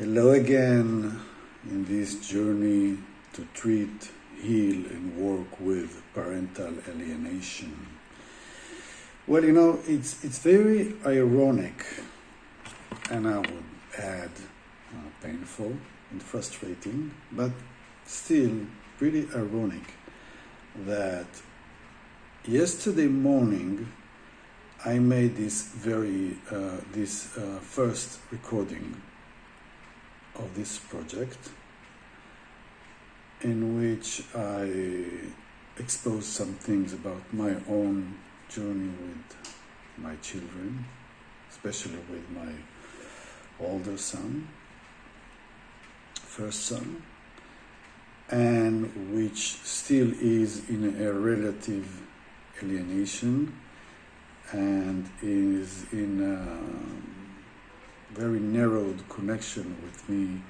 Hello again in this journey to treat, heal and work with parental alienation. Well, it's very ironic, and I would add painful and frustrating, but still pretty ironic that yesterday morning I made this first recording of this project, in which I exposed some things about my own journey with my children, especially with my older son, first son, and which still is in a relative alienation and is in a very narrowed connection with me,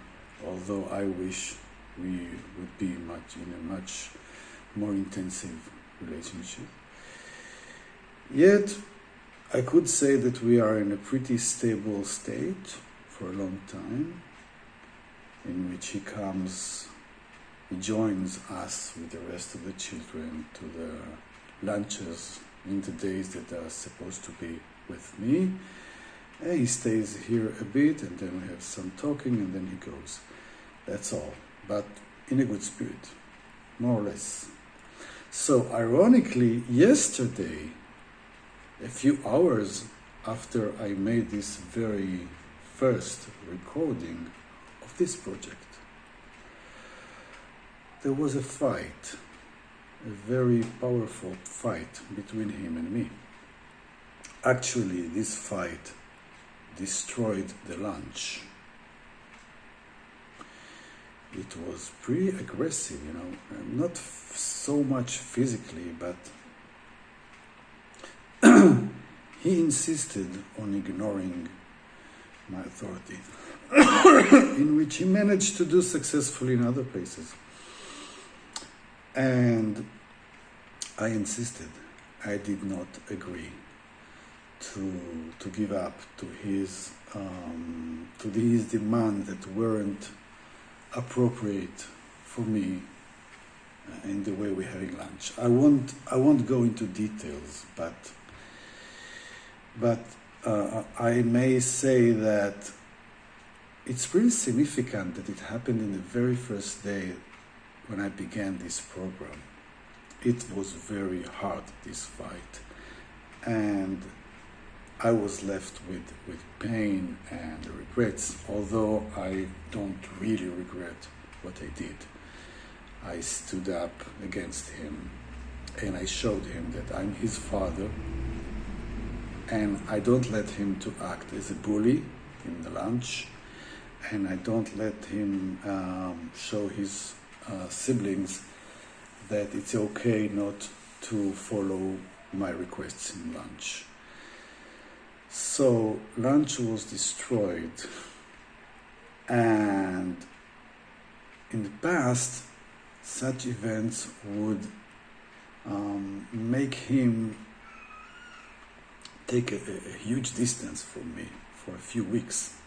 although I wish we would be in a much more intensive relationship. Yet, I could say that we are in a pretty stable state for a long time, in which he joins us with the rest of the children to the lunches in the days that are supposed to be with me. He stays here a bit, and then we have some talking, and then he goes. That's all, but in a good spirit, more or less. So, ironically, yesterday, a few hours after I made this very first recording of this project, there was a fight, a very powerful fight between him and me. Actually, this fight destroyed the lunch. It was pretty aggressive, not so much physically, but he insisted on ignoring my authority, in which he managed to do successfully in other places. And I insisted. I did not agree to give up to his demands that weren't appropriate for me in the way we're having lunch. I won't go into details, but I may say that it's pretty significant that it happened in the very first day when I began this program. It was very hard, this fight, and I was left with pain and regrets, although I don't really regret what I did. I stood up against him, and I showed him that I'm his father, and I don't let him to act as a bully in the lunch, and I don't let him show his siblings that it's okay not to follow my requests in lunch. So lunch was destroyed, and in the past, such events would make him take a huge distance from me for a few weeks.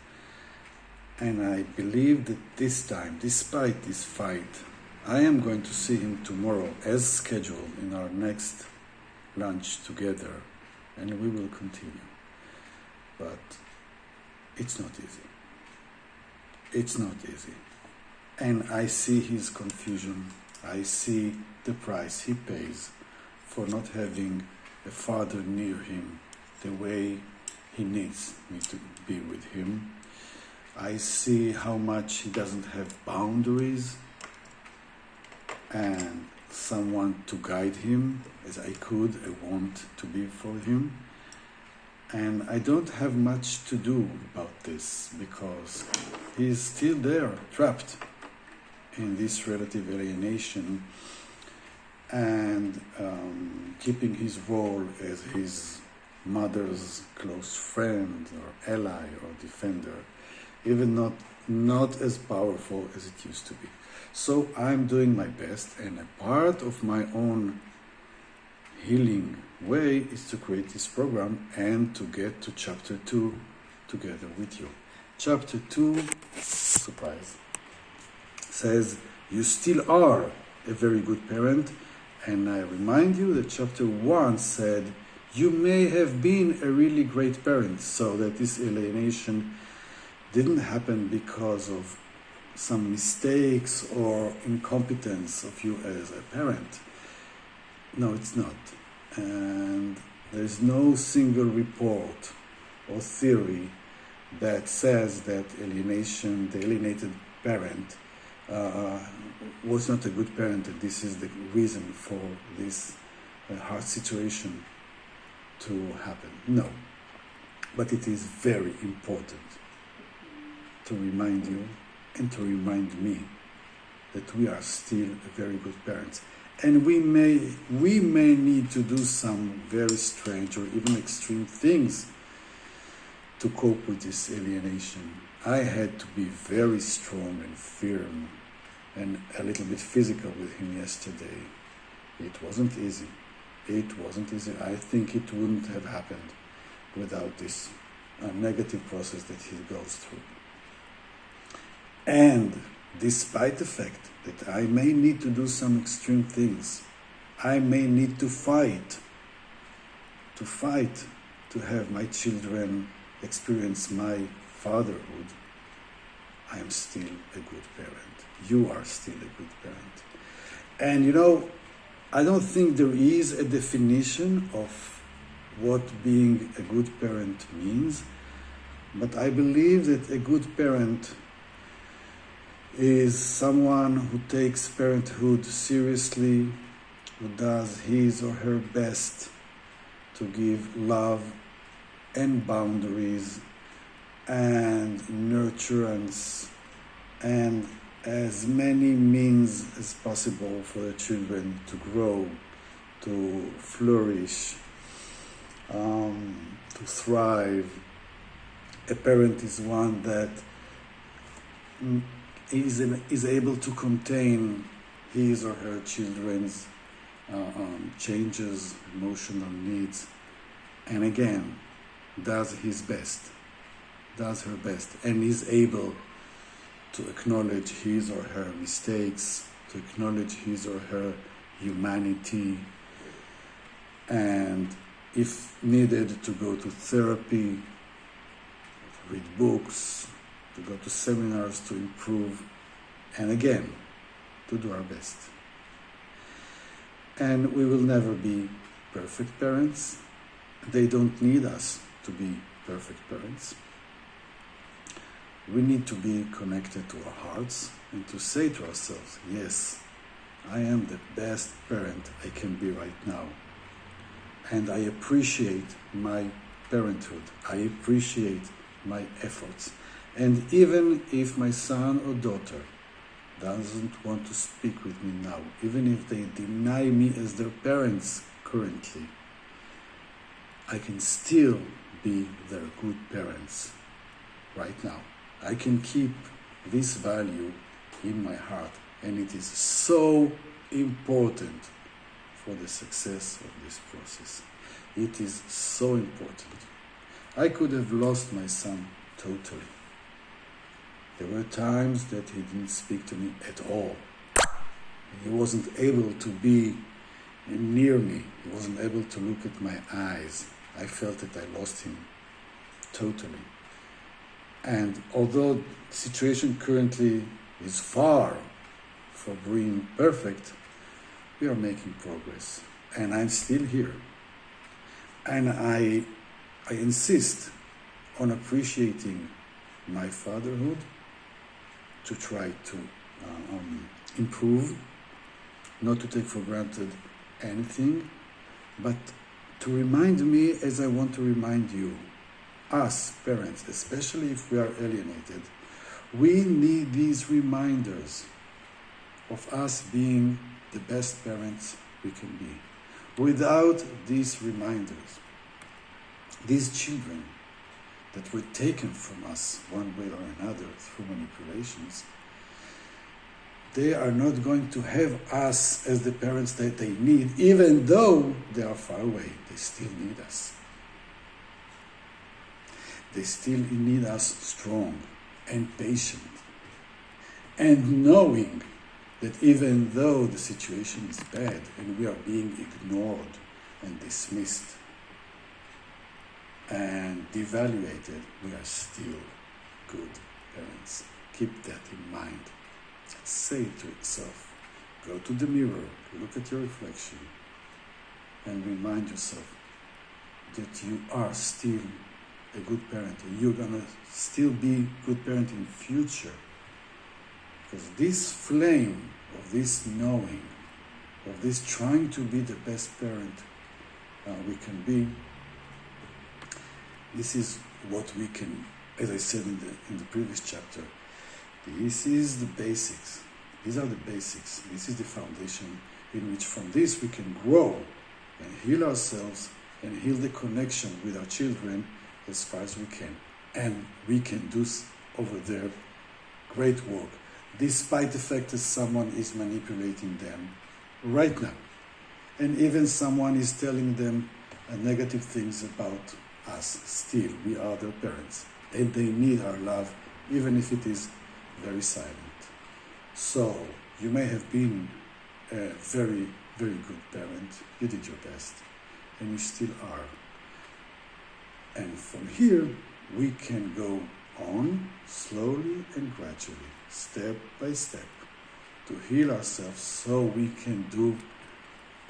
And I believe that this time, despite this fight, I am going to see him tomorrow as scheduled in our next lunch together, and we will continue. But it's not easy. It's not easy. And I see his confusion. I see the price he pays for not having a father near him the way he needs me to be with him. I see how much he doesn't have boundaries and someone to guide him as I want to be for him. And I don't have much to do about this because he's still there, trapped in this relative alienation and keeping his role as his mother's close friend or ally or defender, even not as powerful as it used to be. So I'm doing my best, and a part of my own healing way is to create this program and to get to chapter 2 together with you. Chapter 2 surprise, says, you still are a very good parent. And I remind you that chapter 1 said, you may have been a really great parent, so that this alienation didn't happen because of some mistakes or incompetence of you as a parent. No, it's not. And there's no single report or theory that says that alienation, the alienated parent, was not a good parent, and this is the reason for this hard situation to happen. No. But it is very important to remind you and to remind me that we are still a very good parents. And we may need to do some very strange or even extreme things to cope with this alienation. I had to be very strong and firm and a little bit physical with him yesterday. It wasn't easy. It wasn't easy. I think it wouldn't have happened without this negative process that he goes through. And despite the fact that I may need to do some extreme things, I may need to fight, to have my children experience my fatherhood, I am still a good parent. You are still a good parent. And I don't think there is a definition of what being a good parent means, but I believe that a good parent is someone who takes parenthood seriously, who does his or her best to give love and boundaries and nurturance and as many means as possible for the children to grow, to flourish, to thrive. A parent is one that is able to contain his or her children's changes, emotional needs, and again, does his best, does her best, and is able to acknowledge his or her mistakes, to acknowledge his or her humanity, and if needed, to go to therapy, to read books, to go to seminars to improve, and again, to do our best. And we will never be perfect parents. They don't need us to be perfect parents. We need to be connected to our hearts and to say to ourselves, yes, I am the best parent I can be right now. And I appreciate my parenthood. I appreciate my efforts. And even if my son or daughter doesn't want to speak with me now, even if they deny me as their parents currently, I can still be their good parents right now. I can keep this value in my heart, and it is so important for the success of this process. It is so important. I could have lost my son totally. There were times that he didn't speak to me at all. He wasn't able to be near me. He wasn't able to look at my eyes. I felt that I lost him totally. And although the situation currently is far from being perfect, we are making progress. And I'm still here. And I insist on appreciating my fatherhood, to try to improve, not to take for granted anything, but to remind me as I want to remind you, us parents, especially if we are alienated, we need these reminders of us being the best parents we can be. Without these reminders, these children that were taken from us one way or another through manipulations, they are not going to have us as the parents that they need, even though they are far away. They still need us. They still need us strong and patient and knowing that even though the situation is bad and we are being ignored and dismissed and devaluated, we are still good parents. Keep that in mind. Say it to yourself. Go to the mirror, look at your reflection, and remind yourself that you are still a good parent, and you're gonna still be a good parent in future. Because this flame of this knowing, of this trying to be the best parent we can be, this is what we can, as I said in the previous chapter, this is the basics. These are the basics. This is the foundation in which from this we can grow and heal ourselves and heal the connection with our children as far as we can. And we can do over there great work, despite the fact that someone is manipulating them right now. And even someone is telling them negative things about us. Still, we are their parents. And they need our love, even if it is very silent. So, you may have been a very, very good parent. You did your best. And you still are. And from here, we can go on slowly and gradually, step by step, to heal ourselves so we can do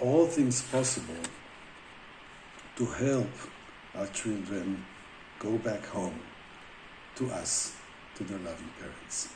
all things possible to help our children go back home to us, to their loving parents.